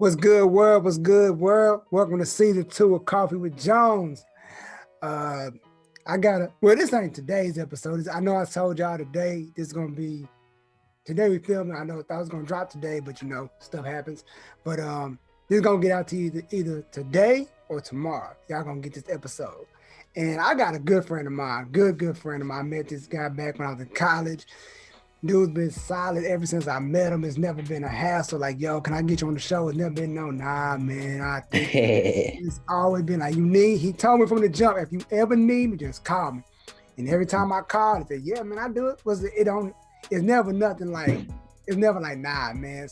What's good, world? What's good, world? Welcome to season 2 of Coffee with Jones. Well, this ain't today's episode. I know I told y'all today today we filmed. I thought it was gonna drop today, but stuff happens. But this is gonna get out to you either today or tomorrow. Y'all gonna get this episode. And I got a good friend of mine, good friend of mine. I met this guy back when I was in college. Dude's been solid ever since I met him. It's never been a hassle. Like, yo, can I get you on the show? It's never been nah, man. I think it's always been like, he told me from the jump, if you ever need me, just call me. And every time I called, he said, yeah, man, I do it. It's never nothing like, it's never like, nah, man.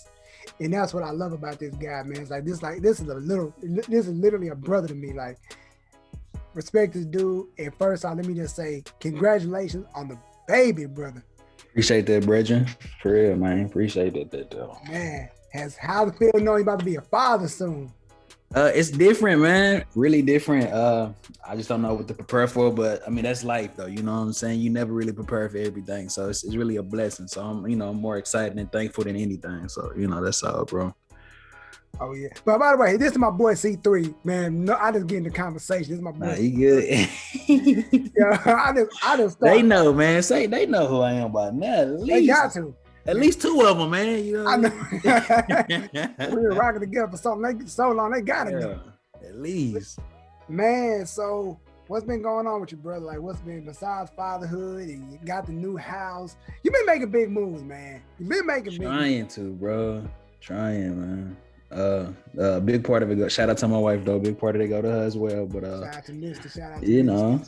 And that's what I love about this guy, man. It's like, this is literally a brother to me. Like, respect this dude. And first off, let me just say, congratulations on the baby, brother. Appreciate that, brethren. For real, man. Appreciate that though. Man, how's it feel knowing you're about to be a father soon? It's different, man. Really different. I just don't know what to prepare for, but I mean that's life though. You know what I'm saying? You never really prepare for everything. So it's really a blessing. So I'm more excited and thankful than anything. So that's all, bro. Oh yeah. But by the way, this is my boy C3, man. No, I just get in the conversation. This is my boy. Nah, you good. Yeah, I just They know, man. They know who I am by now. They got to. At least 2 of them, man. You know. I know. We were rocking together for so long. They got it. Yeah, at least. Man, so what's been going on with you, brother? Like, what's been besides fatherhood and you got the new house? You've been making big moves, man. You've been making big moves. Trying, man. Big part of it. Shout out to my wife though. Big part of it go to her as well. But shout out to Mister. Shout out to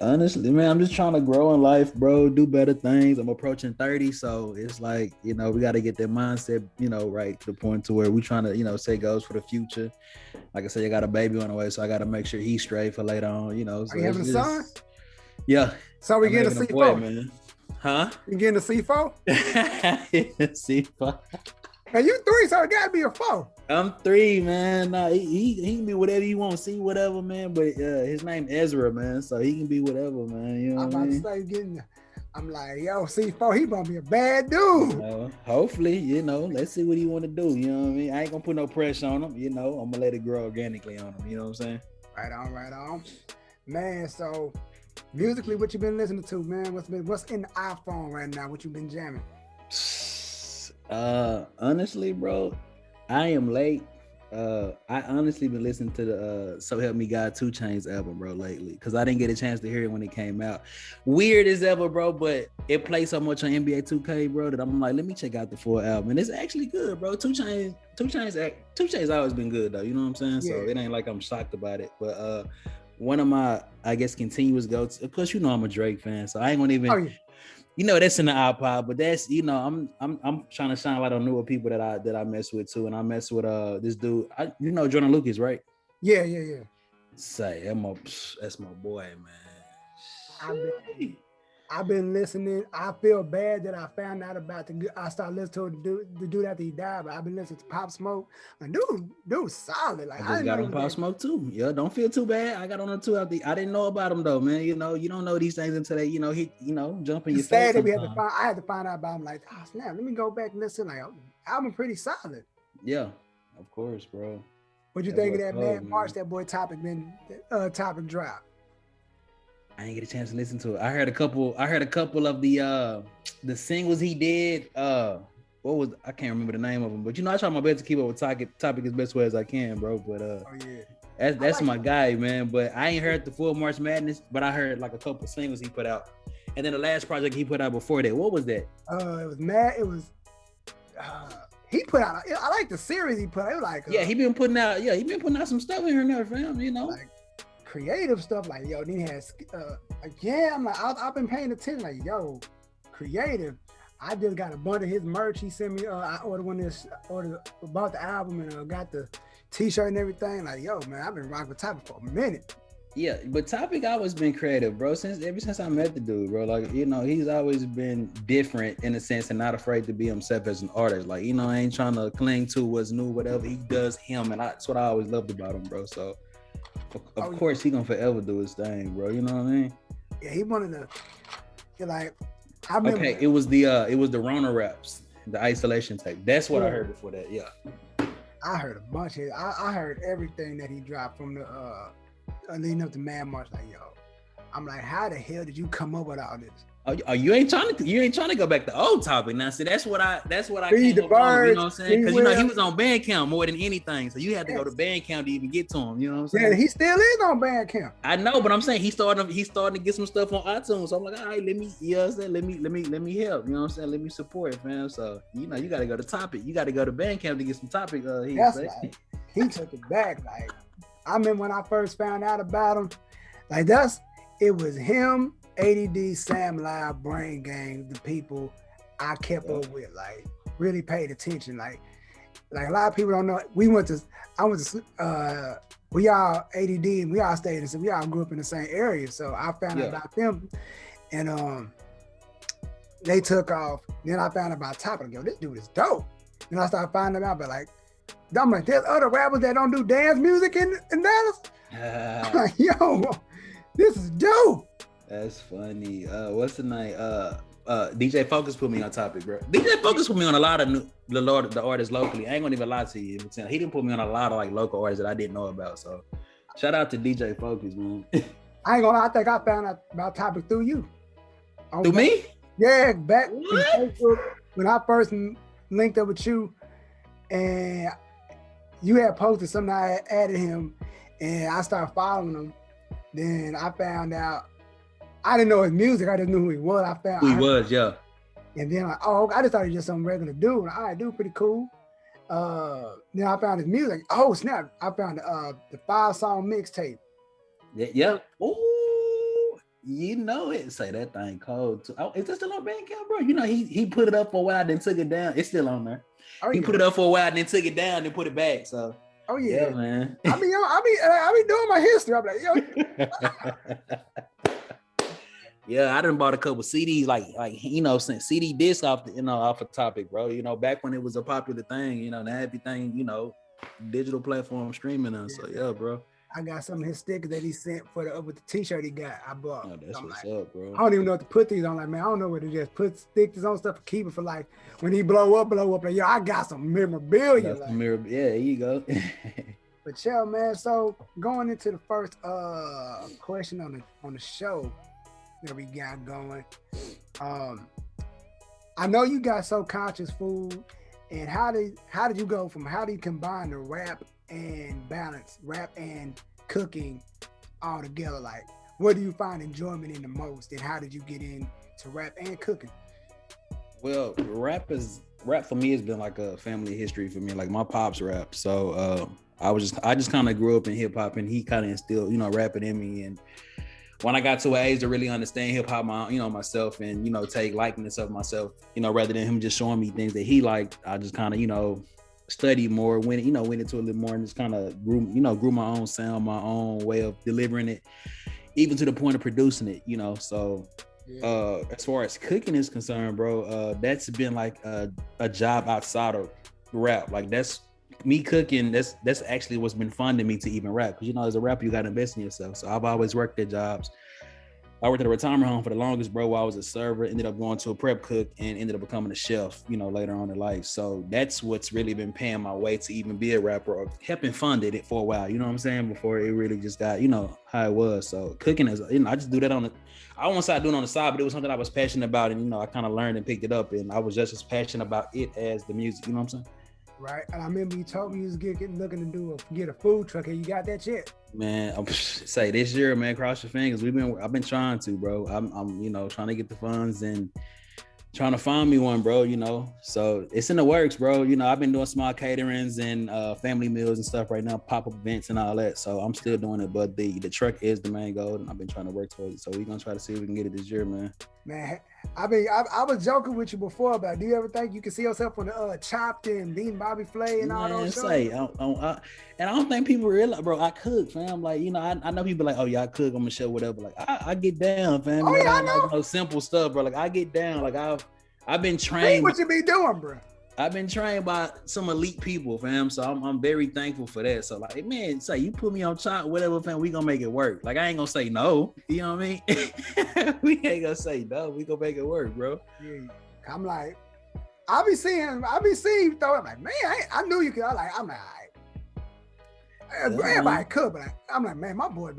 honestly, man, I'm just trying to grow in life, bro. Do better things. I'm approaching 30, so it's like we got to get that mindset, right to the point to where we trying to, set goals for the future. Like I said, I got a baby on the way, so I got to make sure he's straight for later on. So are you having a son? Yeah. So we getting a C4, boy, man. Huh? You getting a C4? C4. And you 3, so it gotta be a 4. I'm 3, man. Nah, he can be whatever he wants, see whatever, man. But his name Ezra, man, so he can be whatever, man. You know I'm what I mean? about to say, I'm like, yo, C4, he gonna be a bad dude. Hopefully, let's see what he want to do. You know what I mean? I ain't gonna put no pressure on him. I'm gonna let it grow organically on him. You know what I'm saying? Right on, man. So musically, what you been listening to, man? What's in the iPhone right now? What you been jamming? Honestly, bro, I am late. I honestly been listening to the So Help Me God 2 Chainz album, bro, lately, because I didn't get a chance to hear it when it came out. Weird as ever, bro, but it plays so much on NBA 2K, bro, that I'm like, let me check out the full album, and it's actually good, bro. 2 Chainz always been good though, you know what I'm saying? Yeah. So it ain't like I'm shocked about it, but one of my, I guess, continuous go-to. Of course, I'm a Drake fan, so I ain't gonna even. Oh, yeah. That's in the iPod, but that's I'm trying to shine light on newer people that I mess with too, and I mess with this dude. Jordan Lucas, right? Yeah. Say that's my boy, man. I've been listening. I feel bad that I found out about I started listening to the dude after he died, but I've been listening to Pop Smoke. And dude, solid. Like, I just got on Pop Smoke too. Yeah, don't feel too bad. I got on him too. I didn't know about him though, man. You don't know these things until they, he jump in your face. I had to find out about him. Like, oh snap, let me go back and listen. Like, album pretty solid. Yeah, of course, bro. What'd you think of that Mad March that boy Topic dropped? I didn't get a chance to listen to it. I heard a couple of the singles he did. I can't remember the name of them, but I try my best to keep up with Topic as best way as I can, bro. But that's my guy, man. But I ain't heard the full March Madness, but I heard like a couple singles he put out. And then the last project he put out before that, what was that? It was mad. It was he put out. I like the series he put out. It was like he been putting out some stuff in here now, fam. Like, creative stuff, like, yo, then he has I'm like, I've been paying attention, like, yo, creative. I just got a bunch of his merch he sent me. I bought the album and got the t-shirt and everything. Like, yo, man, I've been rocking with Topic for a minute. Yeah, but Topic always been creative, bro. Ever since I met the dude, bro. Like, he's always been different in a sense and not afraid to be himself as an artist. Like, I ain't trying to cling to what's new, whatever. He does him, and that's what I always loved about him, bro. So of course he gonna forever do his thing, bro. You know what I mean? Yeah, he wanted to. Like, I remember. Okay, it was the Rona raps, the isolation tape. That's what I heard before that. Yeah. I heard a bunch of. I heard everything that he dropped from the leading up to Mad March. Like, yo, I'm like, how the hell did you come up with all this? Oh, you ain't trying to go back to old topic now. See, that's what I Feed came the up on. You birds, know what I'm saying? Because Will. he was on Bandcamp more than anything, so you had to go to Bandcamp to even get to him. You know what I'm saying? Yeah, he still is on Bandcamp. I know, but I'm saying he's starting to get some stuff on iTunes. So I'm like, all right, let me, you know what I'm saying? Let me help. You know what I'm saying? Let me support, fam. So you got to go to Topic. You got to go to Bandcamp to get some Topic. That's like, he took it back. Like, I remember when I first found out about him. Like it was him, ADD, Sam Live, Brain Gang, the people I kept up with. Like, really paid attention. Like a lot of people don't know. We all ADD and we all stayed in, so we all grew up in the same area. So I found out about them, and they took off. Then I found out about Topic. Yo, this dude is dope. And I started finding out, but like, I'm like, there's other rappers that don't do dance music in Dallas. I'm like, yo, this is dope. That's funny. What's the name? DJ Focus put me on Topic, bro. DJ Focus put me on a lot of the artists locally. I ain't gonna even lie to you. He didn't put me on a lot of like local artists that I didn't know about. So shout out to DJ Focus, man. I ain't gonna lie, I think I found out about Topic through you. Through me? Yeah, back in Facebook when I first linked up with you, and you had posted something. I added him, and I started following him. Then I found out. I didn't know his music. I just knew who he was. Yeah. And then I just thought he was just some regular dude. All right, dude, pretty cool. Then I found his music. Oh snap! I found the 5-song mixtape. Yeah. Ooh, you know it. Say that thing cold too. Oh, is this still on Bandcamp, bro? You know he put it up for a while, then took it down. It's still on there. He put it up for a while, then took it down, then put it back. So. Oh yeah, man. I be doing my history. I'm like, yo. Yeah, I done bought a couple CDs, like since CD disc off of Topic, bro. You know, back when it was a popular thing. You know, now everything, digital platform streaming us. So yeah, bro. I got some of his stickers that he sent with the T-shirt he got. I bought. Oh, that's what's up, bro. I don't even know what to put these on. Like, man, I don't know what to just put stickers on stuff and keep it for like when he blow up. Like, yo, I got some memorabilia. Yeah, there you go. But yeah, man. So going into the first question on the show that we got going, I know you got So Conscious Food, and how did you go from how do you combine the rap and balance rap and cooking all together? Like, what do you find enjoyment in the most, and how did you get into rap and cooking? Well, rap for me has been like a family history for me. Like my pops rap, so I just kind of grew up in hip hop, and he kind of instilled rapping in me. And when I got to an age to really understand hip hop, myself, and take likeness of myself, rather than him just showing me things that he liked, I just kind of studied more, went into a little more, and just kind of grew my own sound, my own way of delivering it, even to the point of producing it. So yeah. As far as cooking is concerned, bro, that's been like a job outside of rap. Like that's me cooking. That's actually what's been fun to me to even rap, because as a rapper you got to invest in yourself. So I've always worked at jobs. I worked at a retirement home for the longest, bro, while I was a server, ended up going to a prep cook, and ended up becoming a chef, later on in life. So that's what's really been paying my way to even be a rapper, or helping funded it for a while, you know what I'm saying, before it really just got, how it was. So cooking is, I just do that I won't say I do it on the side, but it was something I was passionate about, and, I kind of learned and picked it up, and I was just as passionate about it as the music, you know what I'm saying? Right, and I remember you told me you was looking to get a food truck. Hey, you got that shit? Man, I'm say this year, man. Cross your fingers. I've been trying to, bro. I'm trying to get the funds and trying to find me one, bro. So it's in the works, bro. I've been doing small caterings and family meals and stuff right now, pop-up events and all that. So I'm still doing it, but the truck is the main goal, and I've been trying to work towards it. So we're gonna try to see if we can get it this year, man. Man, I was joking with you before about, do you ever think you can see yourself on the Chopped and beating Bobby Flay and all those shows? And I don't think people realize, bro, I cook, fam. Like, I know people like, oh yeah, I cook on the show, whatever. Like, I get down, fam. Oh, yeah, I know. Like, simple stuff, bro. Like, I get down. Like, I've been trained. What you be doing, bro? I've been trained by some elite people, fam. So I'm very thankful for that. So like, man, say you put me on Chop, whatever, fam, we gonna make it work. Like, I ain't gonna say no. You know what I mean? We ain't gonna say no. We gonna make it work, bro. Yeah. I'm like, I be seeing you throw it like, man, I knew you could. I'm like, all right. Everybody could, but I'm like, man, my boy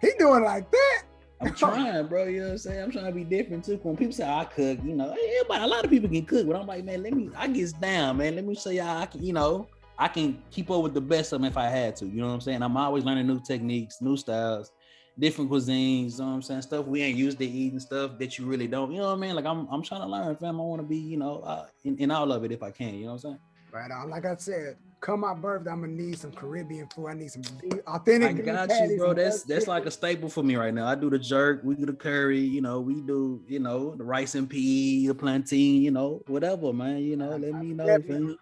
he doing like that. I'm trying, bro. You know what I'm saying? I'm trying to be different too. When people say I cook, you know, everybody, a lot of people can cook, but I'm like, man, I get down, man. Let me show y'all I can, you know, I can keep up with the best of them if I had to. You know what I'm saying? I'm always learning new techniques, new styles, different cuisines. You know what I'm saying? Stuff we ain't used to eating, stuff that you really don't. You know what I mean? Like I'm trying to learn, fam. I want to be, you know, in all of it if I can. You know what I'm saying? Right on. Like I said, come my birthday, I'm gonna need some Caribbean food. I need some authentic. I got you, bro. That's like a staple for me right now. I do the jerk, we do the curry, you know, we do, you know, the rice and pea, the plantain, you know, whatever, man. You know, let me know, fam.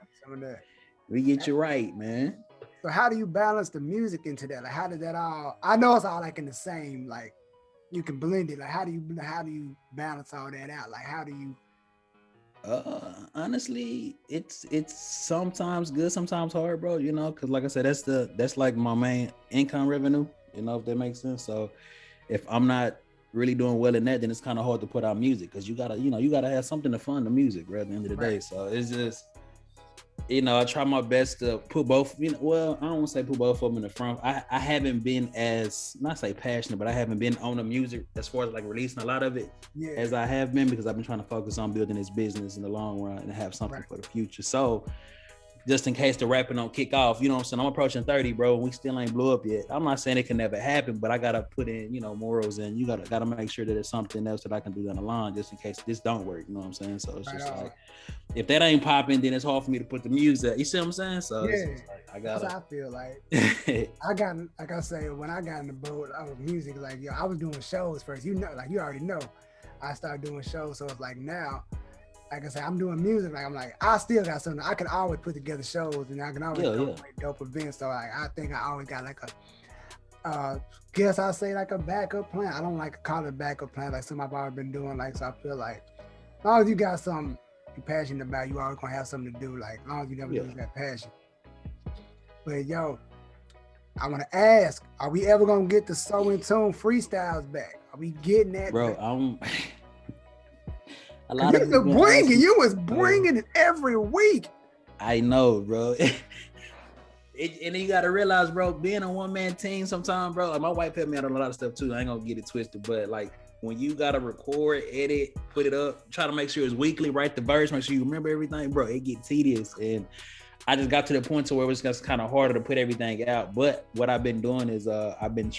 We get you right, man. So how do you balance the music into that? Like, how did that all? I know it's all like in the same, like you can blend it. Like, how do you balance all that out? Like, how do you? Honestly, it's sometimes good, sometimes hard, bro. You know, because like I said, that's like my main income revenue. You know, if that makes sense. So if I'm not really doing well in that, then it's kind of hard to put out music because you gotta have something to fund the music, bro. At the end of the day, so it's just. You know, I try my best to put both, you know, well, I don't want to say put both of them in the front. I haven't been as, not say passionate, but I haven't been on the music as far as like releasing a lot of it as I have been because I've been trying to focus on building this business in the long run and have something for the future. So just in case the rapping don't kick off, you know what I'm saying? I'm approaching 30, bro, and we still ain't blew up yet. I'm not saying it can never happen, but I gotta put in, you know, morals and you gotta make sure that it's something else that I can do down the line just in case this don't work, you know what I'm saying? So it's just like, if that ain't popping, then it's hard for me to put the music. You see what I'm saying? So it's like, I gotta. That's how I feel like. Like I say, when I got in the boat of music, like, yo, I was doing shows first. You know, like you already know, I started doing shows. So it's like now, like I said, I'm doing music. Like I'm like, I still got something. I can always put together shows, and I can always make dope events. So like, I think I always got like guess I say like a backup plan. I don't like to call it a backup plan, like something I've already been doing. Like, so I feel like as long as you got something you're passionate about, you always gonna have something to do. Like, as long as you never lose that passion. But yo, I want to ask: are we ever gonna get the So In Tune freestyles back? Are we getting that, bro? Back? A lot of you was bringing it every week. I know, bro. And then you gotta realize, bro, being a one-man team sometimes, bro, like my wife helped me out on a lot of stuff too. I ain't gonna get it twisted, but like when you gotta record, edit, put it up, try to make sure it's weekly, write the verse, make sure you remember everything, bro, it get tedious. And I just got to the point to where it was just kind of harder to put everything out. But what I've been doing is I've been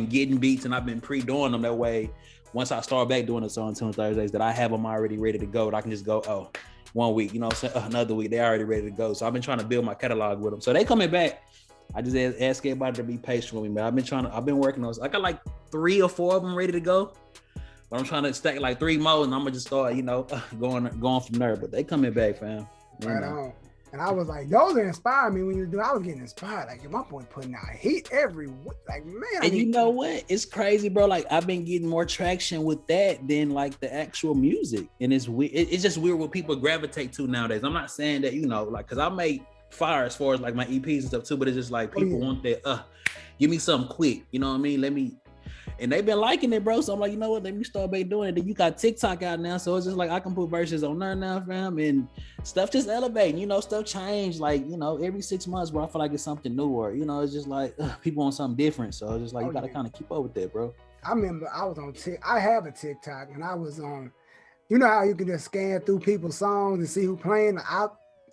getting beats and I've been pre-doing them that way. Once I start back doing the So In Tune Thursdays, that I have them already ready to go. That I can just go, 1 week, you know what I'm saying? Another week, they already ready to go. So I've been trying to build my catalog with them. So they coming back. I just ask everybody to be patient with me, man. I've been working on this. I got like 3 or 4 of them ready to go. But I'm trying to stack like 3 more and I'm gonna just start, you know, going from there. But they coming back, fam. Right on. And I was like, those inspired me when you do. I was getting inspired. Like, my boy putting out heat every week. Like, man. And you know what? It's crazy, bro. Like, I've been getting more traction with that than like the actual music. And it's weird. It's just weird what people gravitate to nowadays. I'm not saying that, you know, like, cause I make fire as far as like my EPs and stuff too, but it's just like people want that, give me something quick. You know what I mean? And they've been liking it, bro. So I'm like, you know what? Let me start back doing it. Then you got TikTok out now. So it's just like, I can put verses on there now, fam. And stuff just elevating, you know, stuff change. Like, you know, every 6 months, bro, I feel like it's something new or, you know, it's just like people want something different. So it's just like, you got to kind of keep up with that, bro. I remember I was on I have a TikTok and I was on, you know how you can just scan through people's songs and see who playing. I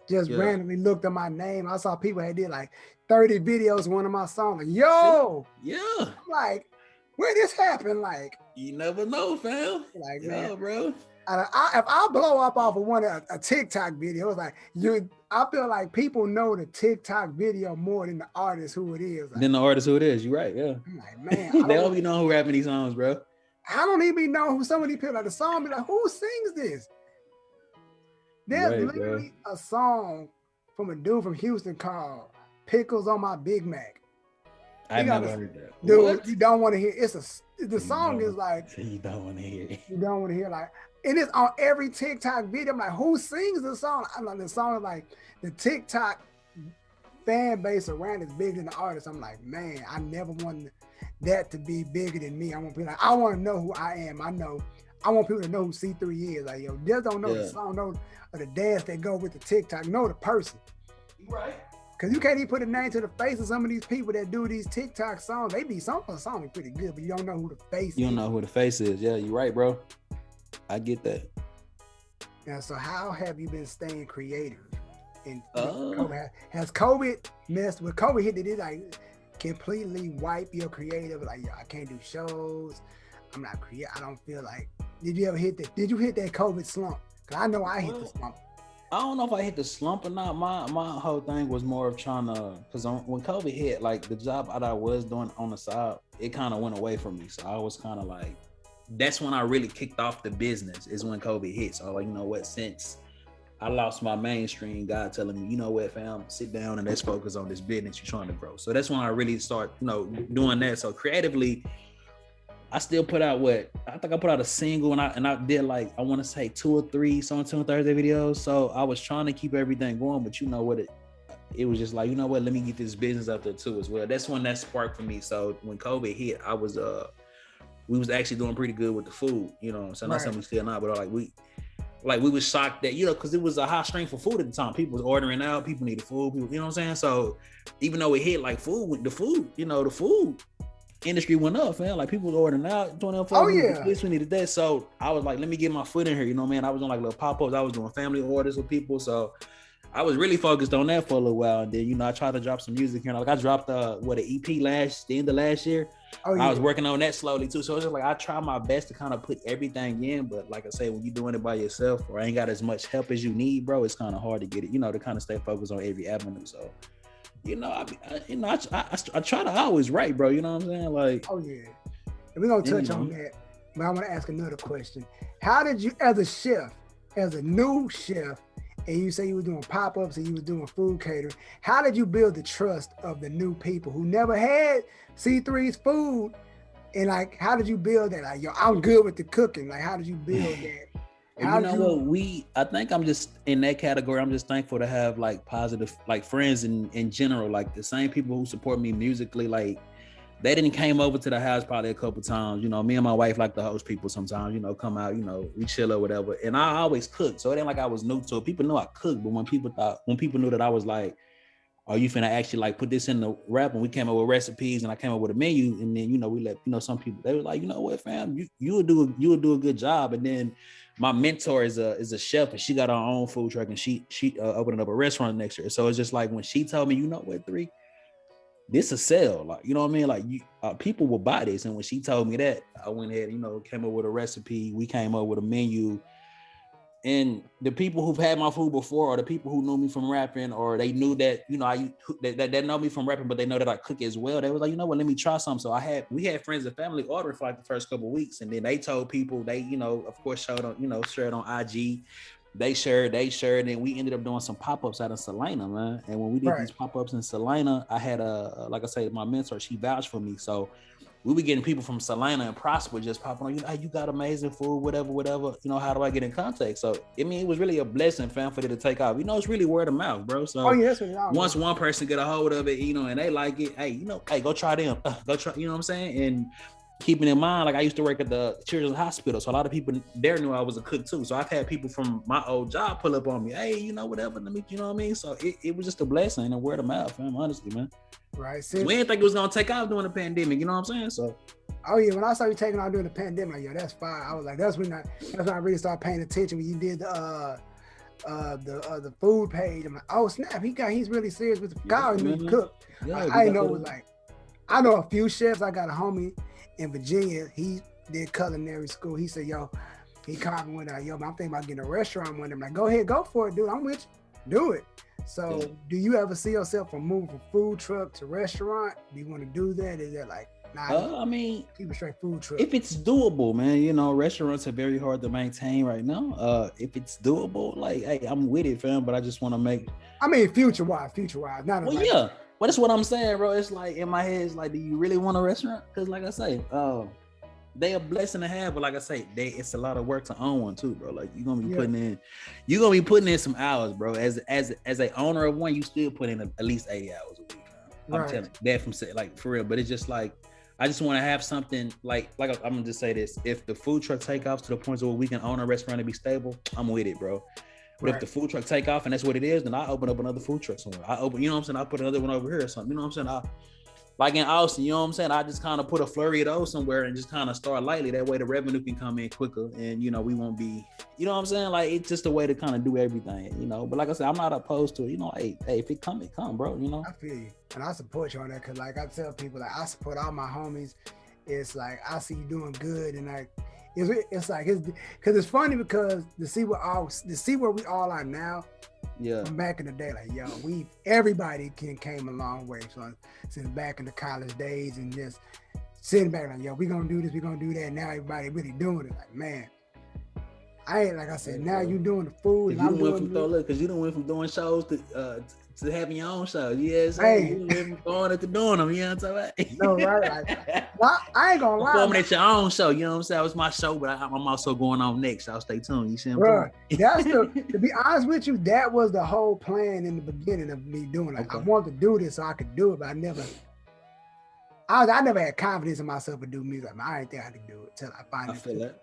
just randomly looked at my name. I saw people had did like 30 videos of one of my songs. Like, yo. Yeah. I'm like, where this happened? Like, you never know, fam. Like, man, bro. If I blow up off of a TikTok video, it's like I feel like people know the TikTok video more than the artist who it is. Like, than the artist who it is. You're right. Yeah. I'm like, man, they don't be knowing who rapping these songs, bro. I don't even know who some of these people like the song. Be like, who sings this? There's literally a song from a dude from Houston called "Pickles on My Big Mac." I've never heard that. Dude, what? You don't want to hear. The song is like you don't want to hear it. You don't want to hear like, and it's on every TikTok video. I'm like, who sings the song? I'm like, the song is like the TikTok fan base around is bigger than the artist. I'm like, man, I never wanted that to be bigger than me. I want to be like, I want to know who I am. I know I want people to know who C3 is. Like, yo, just don't know the song, know or the dance that go with the TikTok. Know the person. Right. Cause you can't even put a name to the face of some of these people that do these TikTok songs. They be some song pretty good, but you don't know who the face is. You don't know who the face is. Yeah, you're right, bro. I get that. Yeah. So how have you been staying creative? And has COVID messed with COVID hit? Did it like completely wipe your creative? Like, yo, I can't do shows. I'm not creative. I don't feel like. Did you ever hit that? Did you hit that COVID slump? Cause I know I hit the slump. I don't know if I hit the slump or not. My whole thing was more of trying to, because when COVID hit, like the job that I was doing on the side, it kind of went away from me. So I was kind of like, that's when I really kicked off the business, is when COVID hit. So like, you know what, since I lost my mainstream, God telling me, you know what, fam, sit down and let's focus on this business you're trying to grow. So that's when I really start, you know, doing that. So creatively, I still put out I think I put out a single and I did like, I want to say 2 or 3 Song Tune Thursday videos. So I was trying to keep everything going, but you know what, it was just like, you know what, let me get this business out there too as well. That's when that sparked for me. So when COVID hit, I was we was actually doing pretty good with the food, you know what I'm saying? Not saying we still not, but we was shocked that, you know, because it was a high strength for food at the time. People was ordering out, people needed food, you know what I'm saying? So even though it hit like the food industry went up, man. Like people was ordering out 24 hours. We needed that. So I was like, let me get my foot in here, you know, man. I was on like little pop-ups. I was doing family orders with people. So I was really focused on that for a little while. And then, you know, I tried to drop some music here. Like I dropped the EP the end of last year. I was working on that slowly too. So it's just like, I try my best to kind of put everything in. But like I say, when you're doing it by yourself or ain't got as much help as you need, bro, it's kind of hard to get it, you know, to kind of stay focused on every avenue. So, you know, I try to always write, bro. You know what I'm saying? Like, and we're gonna touch on that, but I want to ask another question. How did you, as a chef, as a new chef, and you say you were doing pop-ups and you were doing food catering, how did you build the trust of the new people who never had C3's food? And like, how did you build that? Like, yo, I'm good with the cooking. Like, how did you build that? I think I'm just in that category. I'm just thankful to have like positive, like friends in general, like the same people who support me musically. Like they didn't came over to the house probably a couple times. You know, me and my wife like to host people sometimes, you know, come out, you know, we chill or whatever. And I always cook. So it ain't like I was new to it. People knew I cooked, but when people knew that I was like, are you finna actually like put this in the rap? And we came up with recipes and I came up with a menu. And then, you know, we let, you know, some people, they were like, you know what, fam, you would do a good job. And then my mentor is a chef and she got her own food truck and she opened up a restaurant next year. So it's just like when she told me, you know what, 3, this a sell, like, you know what I mean? Like people will buy this. And when she told me that, I went ahead, you know, came up with a recipe. We came up with a menu. And the people who've had my food before, or the people who knew me from rapping, or they knew that, you know, that know me from rapping, but they know that I cook as well. They was like, you know what, let me try something. So we had friends and family ordering for like the first couple of weeks. And then they told people, they, you know, of course, shared on IG. They shared, and we ended up doing some pop-ups out in Salina, man. And when we did these pop-ups in Salina, I had like I say, my mentor, she vouched for me. So we were getting people from Salina and Prosper just popping on, you know, hey, you got amazing food, whatever, you know, how do I get in contact? So, I mean, it was really a blessing, fam, for it to take off. You know, it's really word of mouth, bro. So once one person get a hold of it, you know, and they like it, hey, you know, hey, go try them, you know what I'm saying? And keeping in mind, like I used to work at the Children's Hospital, so a lot of people there knew I was a cook too. So I've had people from my old job pull up on me, hey, you know, whatever, let me, you know what I mean? So it was just a blessing and word of mouth, fam, honestly, man. Right. We didn't think it was gonna take off during the pandemic, you know what I'm saying? So when I saw you taking off during the pandemic, yo, that's fine. I was like, that's when I really started paying attention when you did the food page. I'm like, oh snap, he's really serious with the guy who cook. I know it was like, I know a few chefs. I got a homie in Virginia. He did culinary school. He said, yo, he called me when yo, I'm thinking about getting a restaurant one day. I'm like, go ahead, go for it, dude. I'm with you. Do it. So do you ever see yourself from moving from food truck to restaurant? Do you want to do that? Is that like, I mean, keep it straight food truck? If it's doable, man, you know, restaurants are very hard to maintain right now. If it's doable, like, hey, I'm with it, fam, but I just want to make. I mean, future-wise, not. Well, like, yeah, but that's what I'm saying, bro. It's like in my head, it's like, do you really want a restaurant? Because, like I say, they a blessing to have, but like I say, it's a lot of work to own one too, bro. Like you're gonna be putting in some hours, bro. As a owner of one, you still put in at least 80 hours a week. I'm telling you that from like for real. But it's just like I just want to have something like I'm gonna just say this: if the food truck take off to the point where we can own a restaurant and be stable, I'm with it, bro. But if the food truck take off and that's what it is, then I open up another food truck somewhere. I open, you know what I'm saying? I put another one over here or something. You know what I'm saying? Like in Austin, you know what I'm saying? I just kind of put a flurry of those somewhere and just kind of start lightly. That way the revenue can come in quicker and, you know, we won't be, you know what I'm saying? Like, it's just a way to kind of do everything, you know? But like I said, I'm not opposed to it. You know, hey, if it come, bro, you know? I feel you. And I support you on that because, like, I tell people, like, I support all my homies. It's like, I see you doing good. And, like, it's like, because it's funny because to see where we all are now, yeah, from back in the day, like, yo, everybody came a long way. So since back in the college days and just sitting back like, yo, we gonna do this, we gonna do that. Now everybody really doing it. Like, man, I ain't, like I said, now you doing the food and I'm doing because you done went from doing shows to having your own show. Yes, hey. You went from going to doing them, you know what I'm saying? No, right? Like, well, I ain't gonna lie. Performing at your own show, you know what I'm saying? That was my show, but I'm also going on next. I'll stay tuned. You see what I'm saying? To be honest with you, that was the whole plan in the beginning of me doing it. Like, I wanted to do this so I could do it, but I never had confidence in myself to do music. I didn't think I could do it till I finally feel that.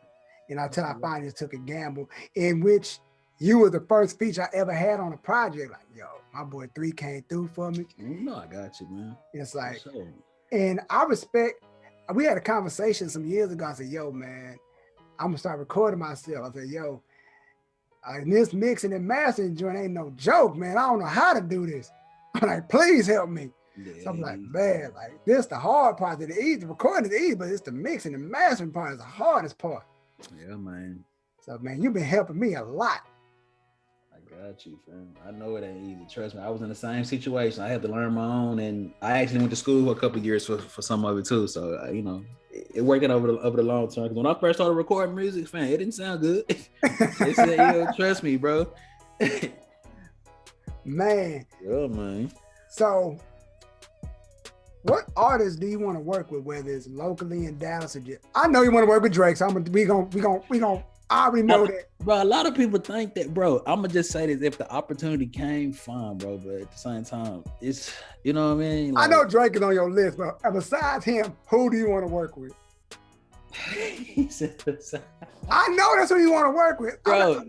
You know, until I finally took a gamble in which you were the first feature I ever had on a project. Like, yo, my boy 3 came through for me. You know I got you, man. It's like, and I respect, we had a conversation some years ago. I said, yo, man, I'm gonna start recording myself. I said, yo, this mixing and mastering joint ain't no joke, man. I don't know how to do this. I'm like, please help me. Yeah, so I'm like, man, like this the hard part. The recording is easy, but it's the mixing and mastering part is the hardest part. Yeah, man. So, man, you've been helping me a lot. I got you, fam. I know it ain't easy. Trust me. I was in the same situation. I had to learn my own, and I actually went to school for a couple of years for some of it too. So, you know, it working over the long term. Because when I first started recording music, fam, it didn't sound good. It said, yo, trust me, bro. Man. Yeah, man. So, what artists do you want to work with, whether it's locally in Dallas or just? I know you want to work with Drake, so we gonna. I already know that, bro. A lot of people think that, bro. I'm gonna just say this: if the opportunity came, fine, bro. But at the same time, it's, you know what I mean. Like, I know Drake is on your list, but besides him, who do you want to work with? I know that's who you want to work with, bro.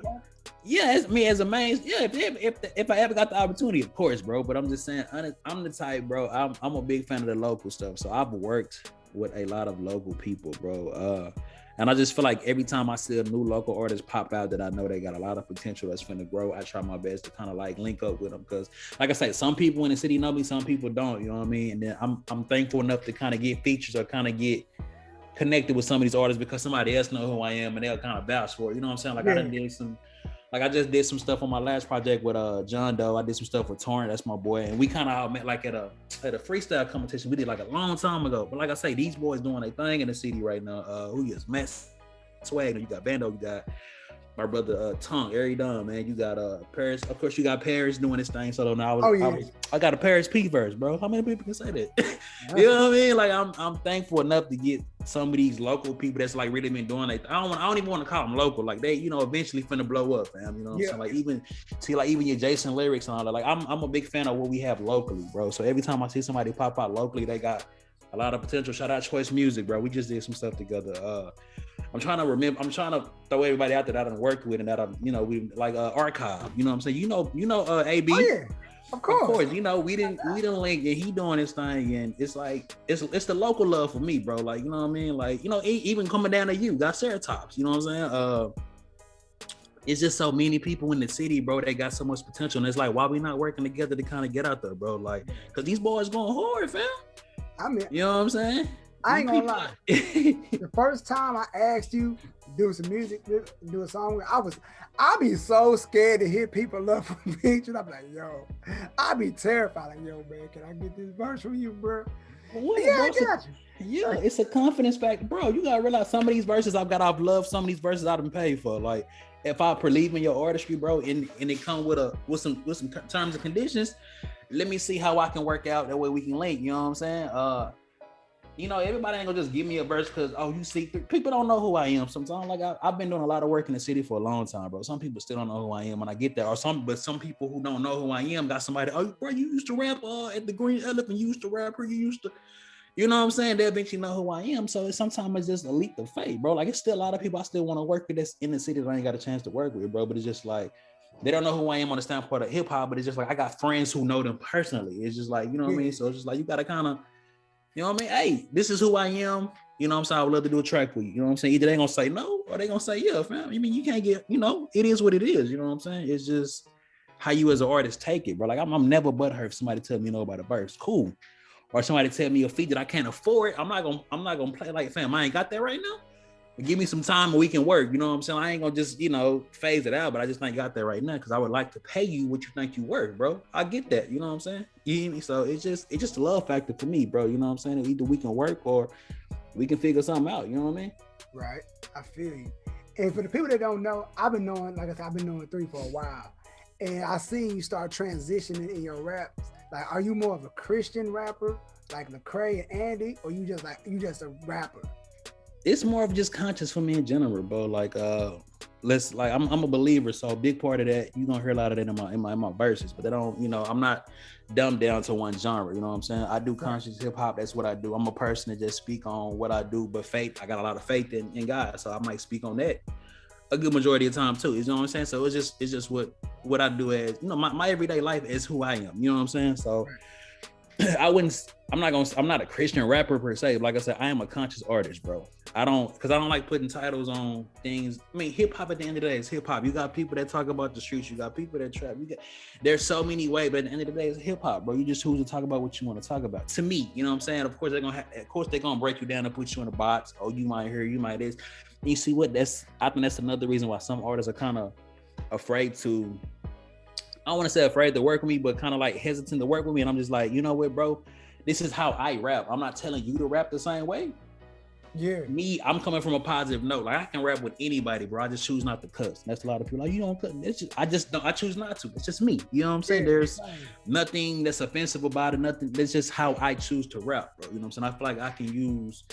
Yeah, it's me as a main. Yeah, if I ever got the opportunity, of course, bro. But I'm just saying, I'm the type, bro. I'm a big fan of the local stuff. So I've worked with a lot of local people, bro. And I just feel like every time I see a new local artist pop out that I know they got a lot of potential that's finna grow, I try my best to kind of like link up with them. Because like I said, some people in the city know me, some people don't, you know what I mean? And then I'm thankful enough to kind of get features or kind of get connected with some of these artists because somebody else know who I am and they'll kind of vouch for it. You know what I'm saying? Like, yeah. I just did some stuff on my last project with John Doe. I did some stuff with Torrent, that's my boy. And we kind of all met like at a freestyle competition we did like a long time ago. But like I say, these boys doing their thing in the city right now. Who is Matt Swag? You got Bando, you got my brother Tongue, Airy Dunn, man. You got Paris. Of course, you got Paris doing his thing. So now I got a Paris P verse, bro. How many people can say that? You know what I mean? Like I'm thankful enough to get some of these local people that's like really been doing it. I don't even want to call them local. Like they, you know, eventually finna blow up, fam. You know what I'm saying? Like even your Jason lyrics and all that. Like I'm a big fan of what we have locally, bro. So every time I see somebody pop out locally, they got a lot of potential. Shout out Choice Music, bro. We just did some stuff together. I'm trying to throw everybody out that I done worked with and that I'm, you know, we like Archive. You know what I'm saying? You know, AB. Oh, yeah. Of course. You know, we didn't link and he doing his thing and it's like it's the local love for me, bro. Like, you know what I mean? Like, you know, even coming down to you, got Ceratops, you know what I'm saying? It's just so many people in the city, bro, they got so much potential. And it's like, why we not working together to kind of get out there, bro? Like, cause these boys going hard, fam. I mean, you know what I'm saying? I ain't gonna lie. The first time I asked you to do some music, do a song, I be so scared to hit people up for features. I'm like, yo, I be terrified. Like, yo, man, can I get this verse from you, bro? Well, yeah, I got you. Yeah, it's a confidence factor, bro. You gotta realize some of these verses I've got off love, some of these verses I've been paid for. Like, if I believe in your artistry, bro, and it come with some terms and conditions, let me see how I can work out that way we can link. You know what I'm saying? You know, everybody ain't gonna just give me a verse because, oh, you see, people don't know who I am sometimes. Like, I've been doing a lot of work in the city for a long time, bro. Some people still don't know who I am when I get there. But some people who don't know who I am got somebody, oh, bro, you used to rap at the Green Elephant. You used to rap here. You used to, you know what I'm saying? They eventually know who I am. So sometimes it's just a leap of faith, bro. Like it's still a lot of people I still want to work with that's in the city that I ain't got a chance to work with, bro. But it's just like they don't know who I am on the standpoint of hip hop, but it's just like I got friends who know them personally. It's just like, you know what I mean? So it's just like you gotta kind of, you know what I mean? Hey, this is who I am. You know what I'm saying? I would love to do a track with you. You know what I'm saying? Either they gonna say no or they gonna say yeah, fam. I mean, you can't get, you know, it is what it is. You know what I'm saying? It's just how you as an artist take it, bro. Like I'm never butthurt if somebody tell me no about a verse. Cool. Or somebody tell me a feat that I can't afford. I'm not gonna play like, fam, I ain't got that right now. But give me some time and we can work. You know what I'm saying? I ain't gonna just, you know, phase it out, but I just ain't got that right now because I would like to pay you what you think you worth, bro. I get that. You know what I'm saying? You hear me? So it's just a love factor for me, bro. You know what I'm saying? Either we can work or we can figure something out. You know what I mean? Right. I feel you. And for the people that don't know, I've been knowing, like I said, I've been knowing 3 for a while. And I seen you start transitioning in your raps. Like, are you more of a Christian rapper, like Lecrae and Andy, or you just a rapper? It's more of just conscious for me in general, bro. Like, I'm a believer, so a big part of that, you gonna hear a lot of that in my verses, but they don't, you know, I'm not dumbed down to one genre. You know what I'm saying? I do conscious hip hop. That's what I do. I'm a person that just speak on what I do, but faith, I got a lot of faith in God, so I might speak on that a good majority of the time too. You know what I'm saying? So it's just what I do as, you know, my everyday life is who I am. You know what I'm saying? So I'm not a Christian rapper per se. Like I said, I am a conscious artist, bro. I don't like putting titles on things. I mean, hip hop at the end of the day is hip hop. You got people that talk about the streets. You got people that trap. There's so many ways, but at the end of the day, it's hip hop, bro. You just choose to talk about what you want to talk about. To me, you know what I'm saying? Of course, they're gonna break you down and put you in a box. Oh, you might hear, you might this. And you see what? I think that's another reason why some artists are kind of afraid to. I don't want to say afraid to work with me, but kind of like hesitant to work with me. And I'm just like, you know what, bro? This is how I rap. I'm not telling you to rap the same way. Yeah. Me, I'm coming from a positive note. Like I can rap with anybody, bro. I just choose not to cuss. That's a lot of people like, you don't cuss. I choose not to. It's just me. You know what I'm saying? There's nothing that's offensive about it. Nothing. That's just how I choose to rap, bro. You know what I'm saying? I feel like I can use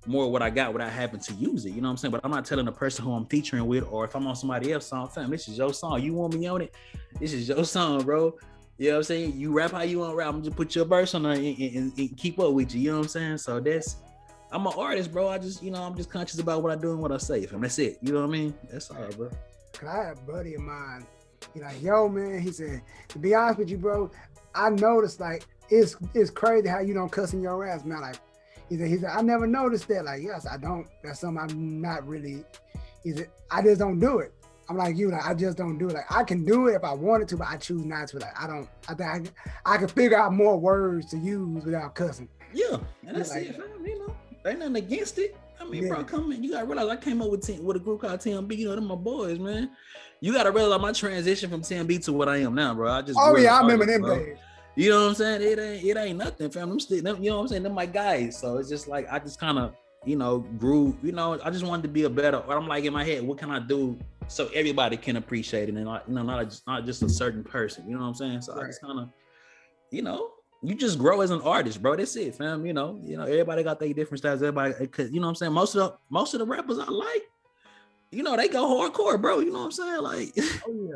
more of what I got without having to use it. You know what I'm saying? But I'm not telling the person who I'm featuring with, or if I'm on somebody else's song, fam, this is your song. You want me on it? This is your song, bro. You know what I'm saying? You rap how you want to rap. I'm just put your verse on there and keep up with you. You know what I'm saying? So I'm an artist, bro. I'm just conscious about what I do and what I say. Fam. That's it. You know what I mean? That's all, bro. Cause I had a buddy of mine. He like, yo, man. He said, to be honest with you, bro, I noticed like it's crazy how you don't cuss in your ass, man. Like, he said, I never noticed that. Like, yes, I don't. That's something I'm not really. He said, I just don't do it. I'm like you, like I just don't do it. Like I can do it if I wanted to, but I choose not to. Like I think I can figure out more words to use without cussing. Yeah, and that's like, it, fam. You know, ain't nothing against it. I mean, bro, come in. You gotta realize I came up with a group called TMB. You know, them my boys, man. You gotta realize my transition from TMB to what I am now, bro. I remember them days. You know what I'm saying? It ain't nothing, fam. You know what I'm saying? Them my guys. So it's just like I just kind of, you know, grew. You know, I just wanted to be a better. But I'm like in my head, what can I do so everybody can appreciate it and not just a certain person. You know what I'm saying? So right. I just kind of, you know, you just grow as an artist, bro. That's it, fam. You know, everybody got their different styles. Everybody, cause you know what I'm saying. Most of the rappers I like, you know, they go hardcore, bro. You know what I'm saying? Like,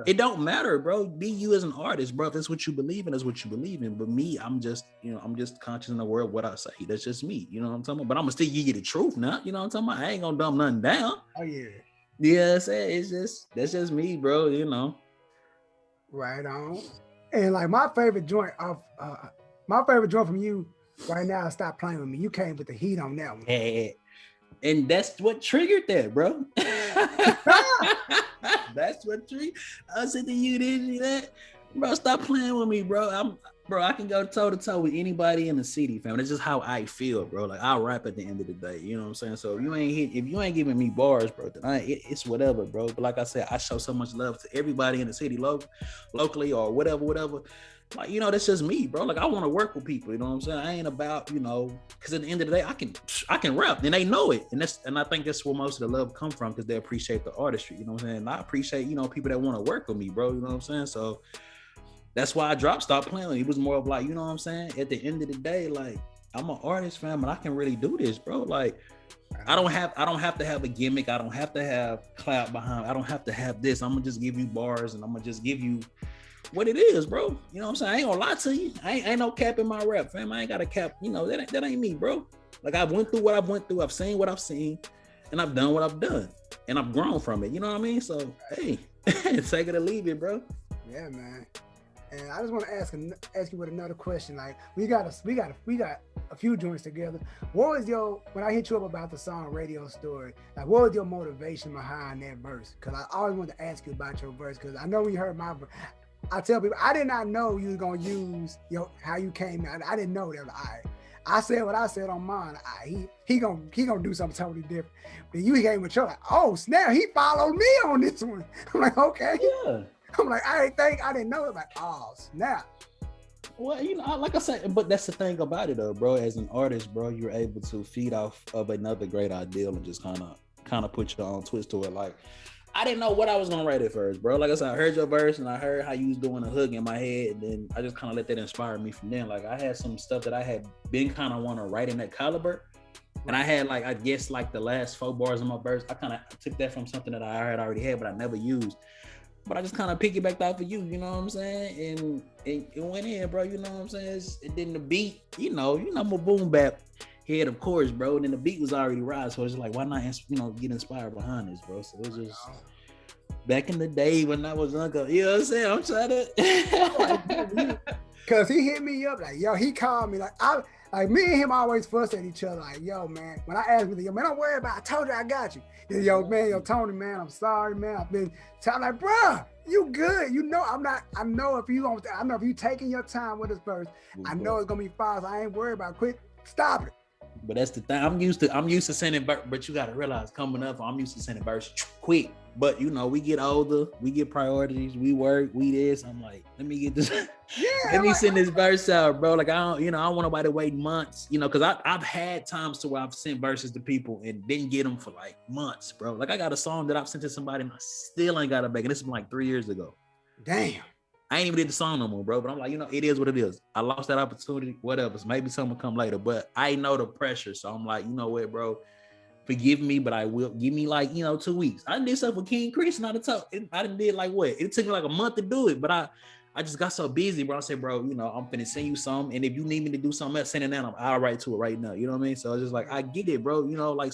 It don't matter, bro. Be you as an artist, bro. If that's what you believe in, that's what you believe in. But me, I'm just conscious in the world what I say. That's just me. You know what I'm talking about? But I'm gonna still give you the truth now. You know what I'm talking about? I ain't gonna dumb nothing down. Oh yeah. Yeah, that's just me, bro. You know. Right on. And like my favorite joint from you right now is Stop Playing With Me. You came with the heat on that one. Yeah. And that's what triggered that, bro. That's what triggered. I said to you, did you that? Bro, stop playing with me, bro. I can go toe to toe with anybody in the city, fam. That's just how I feel, bro. Like I rap at the end of the day, you know what I'm saying? So if you ain't giving me bars, bro, then it's whatever, bro. But like I said, I show so much love to everybody in the city, locally or whatever. Like, you know, that's just me, bro. Like I want to work with people, you know what I'm saying? I ain't about, you know, because at the end of the day, I can rap and they know it. And I think that's where most of the love come from, because they appreciate the artistry, you know what I'm saying? And I appreciate, you know, people that want to work with me, bro, you know what I'm saying? So that's why I Stop Playing with Me. It was more of like, you know what I'm saying? At the end of the day, like I'm an artist, fam, and I can really do this, bro. Like I don't have to have a gimmick. I don't have to have clout behind. I don't have to have this. I'm gonna just give you bars and I'm gonna just give you what it is, bro. You know what I'm saying? I ain't gonna lie to you. I ain't no cap in my rap, fam. I ain't got a cap. You know, that ain't me, bro. Like I went through what I went through. I've seen what I've seen, and I've done what I've done, and I've grown from it. You know what I mean? So hey, take it or leave it, bro. Yeah, man. And I just want to ask you with another question. Like we got a few joints together. What was when I hit you up about the song Radio Story, like what was your motivation behind that verse? Because I always wanted to ask you about your verse, because I know when you heard my verse, I tell people I did not know you was gonna use how you came out. I didn't know that. I said what I said on mine. He gonna do something totally different. But you came with your like, oh snap, he followed me on this one. I'm like, okay. Yeah. I'm like, I didn't know it. Like, oh snap. Well, you know, like I said, but that's the thing about it, though, bro. As an artist, bro, you're able to feed off of another great ideal and just kind of put your own twist to it. Like, I didn't know what I was gonna write at first, bro. Like I said, I heard your verse and I heard how you was doing a hook in my head, and then I just kind of let that inspire me from then. Like, I had some stuff that I had been kind of want to write in that caliber, and I had like, I guess like the last 4 bars of my verse, I kind of took that from something that I already had, but I never used. But I just kind of piggybacked off of you know what I'm saying? And it went in, bro, you know what I'm saying? And then the beat, you know, I'm a boom bap head, of course, bro. And then the beat was already right, so it's like, why not, get inspired behind this, bro? So it was just back in the day when I was uncle, you know what I'm saying? I'm trying to. Cause he hit me up like, yo, he called me like me and him always fuss at each other. Like, yo, man, when I asked him, yo, man, don't worry about it. I told you I got you. Yo, Tony, man, I'm sorry, man. I've been telling like, bruh, you good. You know, I know if you taking your time with this verse, I know it's gonna be fine. So I ain't worried about it. Quit, stop it. But that's the thing. I'm used to sending, but you gotta realize coming up, I'm used to sending verse quick. But you know, we get older, we get priorities, we work, we this. I'm like, let me get this. Let me send this verse out, bro. Like I don't want nobody waiting months, because I've had times to where I've sent verses to people and didn't get them for like months, bro. Like I got a song that I've sent to somebody and I still ain't got it back, and this has been like 3 years ago. Damn. I ain't even did the song no more, bro. But I'm like, it is what it is. I lost that opportunity, whatever. So maybe something will come later. But I know the pressure. So I'm like, you know what, bro? Forgive me, but I will. Give me like, 2 weeks. I did stuff with King Chris and I didn't did like what? It took me like a month to do it, but I just got so busy, bro. I said, bro, I'm finna send you some. And if you need me to do something else, send it down. I'll write to it right now. You know what I mean? So it's just like, I get it, bro. Like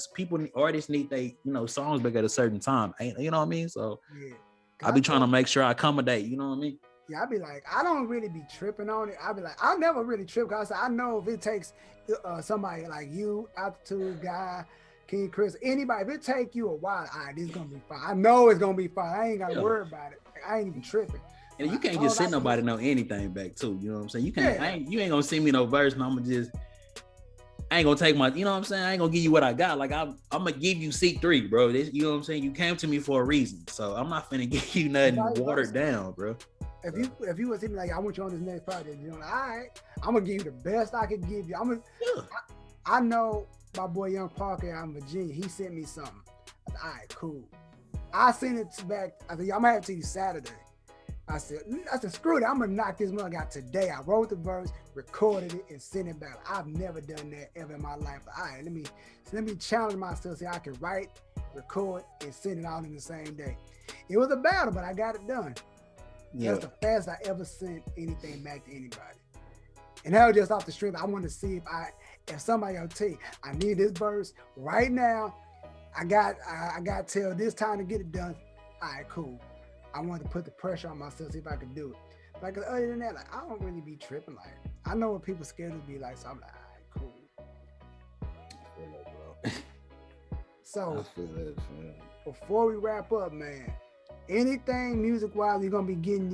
artists need they, songs back at a certain time. You know what I mean? So yeah. I be trying to make sure I accommodate, you know what I mean? Yeah, I be like, I don't really be tripping on it. I be like, I never really trip because I know if it takes somebody like you, Altitude Guy, King Chris, anybody, if it take you a while, all right, this is gonna be fine. I know it's gonna be fine. I ain't gotta worry about it. I ain't even tripping. And you can't just send nobody know anything back too. You know what I'm saying? You can't. You ain't gonna send me no verse, and I ain't gonna take my. You know what I'm saying? I ain't gonna give you what I got. Like I'm gonna give you C3, bro. You know what I'm saying? You came to me for a reason, so I'm not finna give you nothing watered down, bro. If you was me like, I want you on this next project, all right, I'm gonna give you the best I could give you. I know my boy Young Parker out in Virginia, he sent me something. I said, all right, cool. I sent it back. I said, I'm gonna have it to you Saturday. I said, screw it, I'm gonna knock this mug out today. I wrote the verse, recorded it, and sent it back. I've never done that ever in my life. All right, let me challenge myself, so I can write, record, and send it out in the same day. It was a battle, but I got it done. Yeah. That's the fastest I ever sent anything back to anybody. And that was just off the strength. I want to see if somebody else tell you, I need this verse right now. I got till this time to get it done. All right, cool. I wanted to put the pressure on myself, see if I could do it. Like other than that, like I don't really be tripping. Like I know what people's schedules be like, so I'm like, all right, cool. I feel that, bro. So I feel that, man. Before we wrap up, man, anything music-wise you're gonna be getting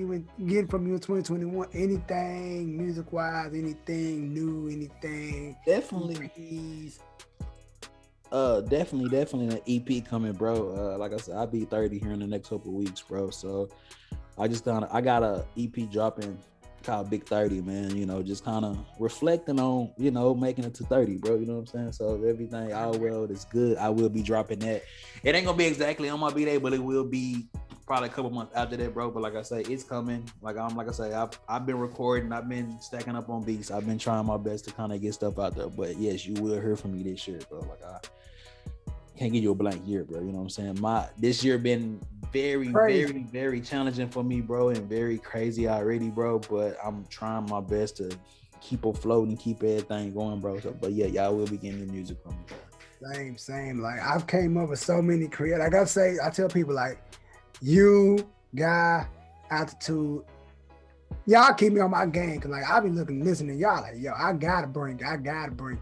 from you in 2021? Anything music-wise? Anything new? Anything? Definitely. Definitely an EP coming, bro. Like I said, I'll be 30 here in the next couple of weeks, bro. So I got a EP dropping called Big 30, man. Just kind of reflecting on, making it to 30, bro. You know what I'm saying? So if everything all well, it's good, I will be dropping that. It ain't gonna be exactly on my B-Day, but it will be probably a couple months after that, bro. But like I say, it's coming. I've been recording, I've been stacking up on beats, I've been trying my best to kind of get stuff out there. But yes, you will hear from me this year, bro. can't give you a blank year, bro. You know what I'm saying? This year been very, Crazy. very, very challenging for me, bro, and very crazy already, bro. But I'm trying my best to keep afloat and keep everything going, bro. So, but yeah, y'all will be getting the music from me, bro. Same. Like I've came up with so many creators. Like I tell people like you, Guy, Altitude, y'all keep me on my game. Cause like I be listening to y'all like, yo, I gotta bring it.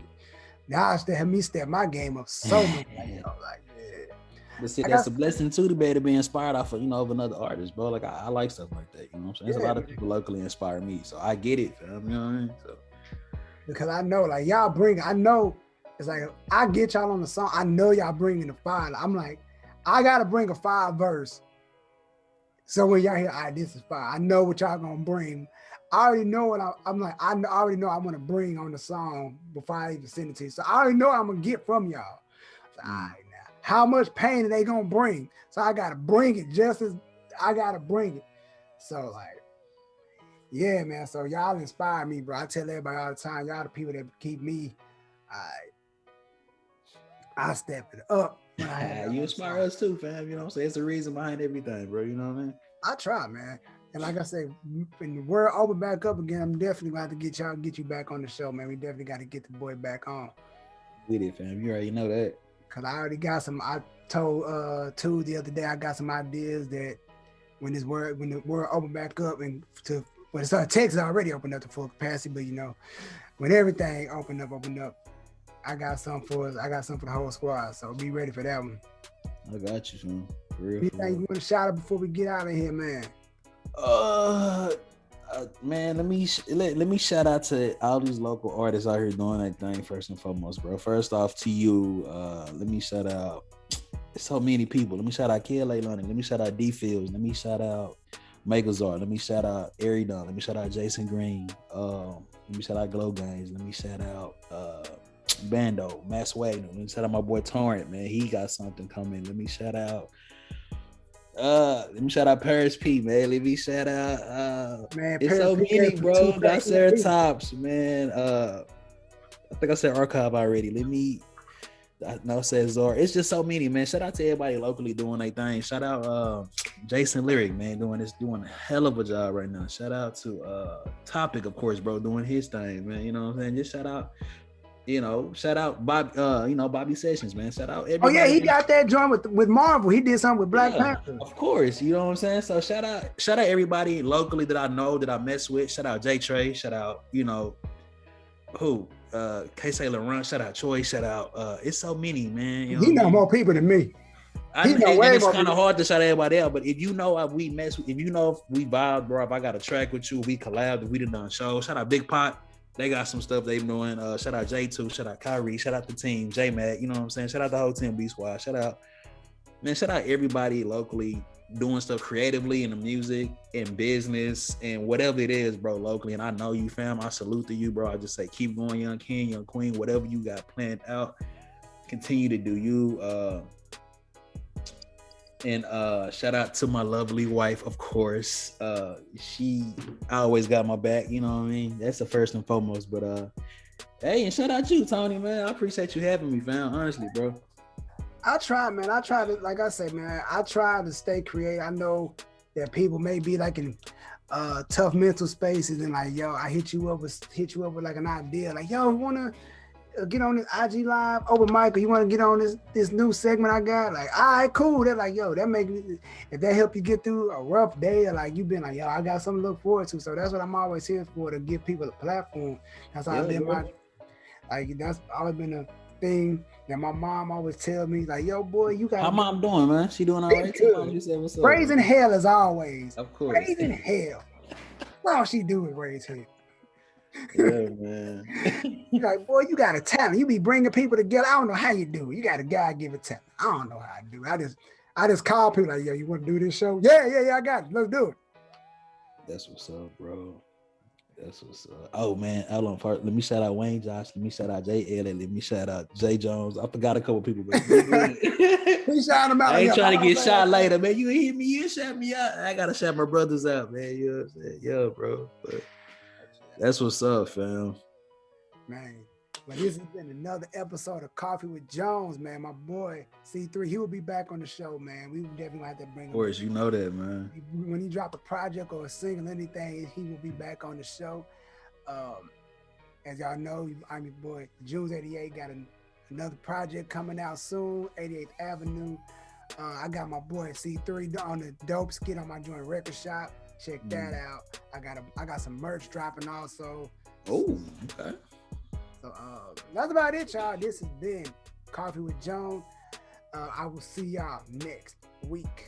Y'all still have me step my game up so much. Like, yo, like, yeah. But see, that's a blessing too to be able to be inspired off of, of another artist, bro. Like I like stuff like that. You know what I'm saying? There's a lot of people locally inspire me. So I get it, fam. You know what I mean? So because I know like y'all bring, I know it's like I get y'all on the song. I know y'all bringing the fire. I'm like, I gotta bring a 5 verse. So when y'all hear, all right, this is fire. I know what y'all gonna bring. I already know what I'm like. I already know I'm gonna bring on the song before I even send it to you. So I already know what I'm gonna get from y'all. So, all right, now, how much pain are they gonna bring? So I gotta bring it just as I gotta bring it. So like, yeah, man. So y'all inspire me, bro. I tell everybody all the time, y'all the people that keep me. I step it up. You inspire us too, fam. You know what I'm saying? It's the reason behind everything, bro. You know what I mean? I try, man. And like I say, when the world open back up again, I'm definitely going to have to get you back on the show, man. We definitely got to get the boy back on. With it, fam. You already know that. Cause I already got some. I told Tu the other day I got some ideas that when the world open back up and Texas already opened up to full capacity, but when everything opened up, I got something for us. I got something for the whole squad. So be ready for that one. I got you, fam. For real. Anything you want to shout out before we get out of here, man? Man, let me shout out to all these local artists out here doing that thing first and foremost, bro. First off to you, let me shout out so many people. Let me shout out KLA London. Let me shout out D Fields. Let me shout out Megazard. Let me shout out Aridon. Let me shout out Jason Green. Let me shout out Glow Games. Let me shout out Bando, Mass Wagner. Let me shout out my boy Torrent, man. He got something coming. Let me shout out Paris P, man. Let me shout out man, it's so many, bro. I said tops, man. I think I said Archive already. I said Zor. It's just so many, man. Shout out to everybody locally doing their thing. Shout out Jason Lyric, man, doing a hell of a job right now. Shout out to Topic, of course, bro, doing his thing, man. You know what I'm saying? Just shout out Bob, Bobby Sessions, man. Shout out everybody. Oh yeah, he got that joint with Marvel. He did something with Black Panther. Of course, you know what I'm saying? So shout out everybody locally that I know, that I mess with. Shout out J Trey, shout out, K. Sailor Run, shout out Troy, shout out it's so many, man. He know more people than me. It's kind of hard to shout everybody out, but if you know we mess with, if you know if we vibe, bro, if I got a track with you, we collab, if we done shows. Shout out Big Pot. They got some stuff they doing. Shout out J2, shout out Kyrie, shout out the team, J-Mac, you know what I'm saying? Shout out the whole team, B Squad. Shout out everybody locally doing stuff creatively in the music and business and whatever it is, bro, locally. And I know you, fam. I salute to you, bro. I just say keep going, young king, young queen, whatever you got planned out. Continue to do you. And shout out to my lovely wife, of course. She always got my back, you know what I mean? That's the first and foremost. But hey, and shout out you, Tony, man. I appreciate you having me, fam. Honestly, bro. I try, man. I try to, like I say, man, I try to stay creative. I know that people may be like in tough mental spaces and like, yo, I hit you up with like an idea. Like, yo, you wanna get on this IG live open mic, or you want to get on this new segment I got? Like, all right, cool. They're like, yo, that make me, if that help you get through a rough day, or like you've been like, yo, I got something to look forward to. So that's what I'm always here for, to give people a platform. That's always been that's always been a thing that my mom always tell me, like, yo, boy, you got. How mom doing, man? She doing all right too? You said, what's up? Raising hell as always. Of course. Raising hell. What all she do is raise hell. Yeah, man. You're like, boy, you got a talent. You be bringing people together. I don't know how you do it. You got a God-given talent. I don't know how I do it. I just call people like, yo, you want to do this show? Yeah, I got it. Let's do it. That's what's up, bro. That's what's up. Oh man, hold on. First, let me shout out Wayne Josh. Let me shout out Jay Elliott. Let me shout out Jay Jones. I forgot a couple people, but we shout them out. I ain't trying to get shot later, man. You hit me, you shout me out. I gotta shout my brothers out, man. You know what I'm saying? Yeah, bro. But that's what's up, fam. Man, But this has been another episode of Coffee with Jones, man. My boy C3, he will be back on the show, man. We definitely have to bring him. Of course, you know that, man. When he drop a project or a single, anything, he will be back on the show. As y'all know, I'm your boy JunesEightyEIght. Got another project coming out soon, 88th Avenue. I got my boy C3 on the dope skit on my joint record shop. Check that out. I got some merch dropping also. Oh, okay. So that's about it, y'all. This has been Coffee with Jones. I will see y'all next week.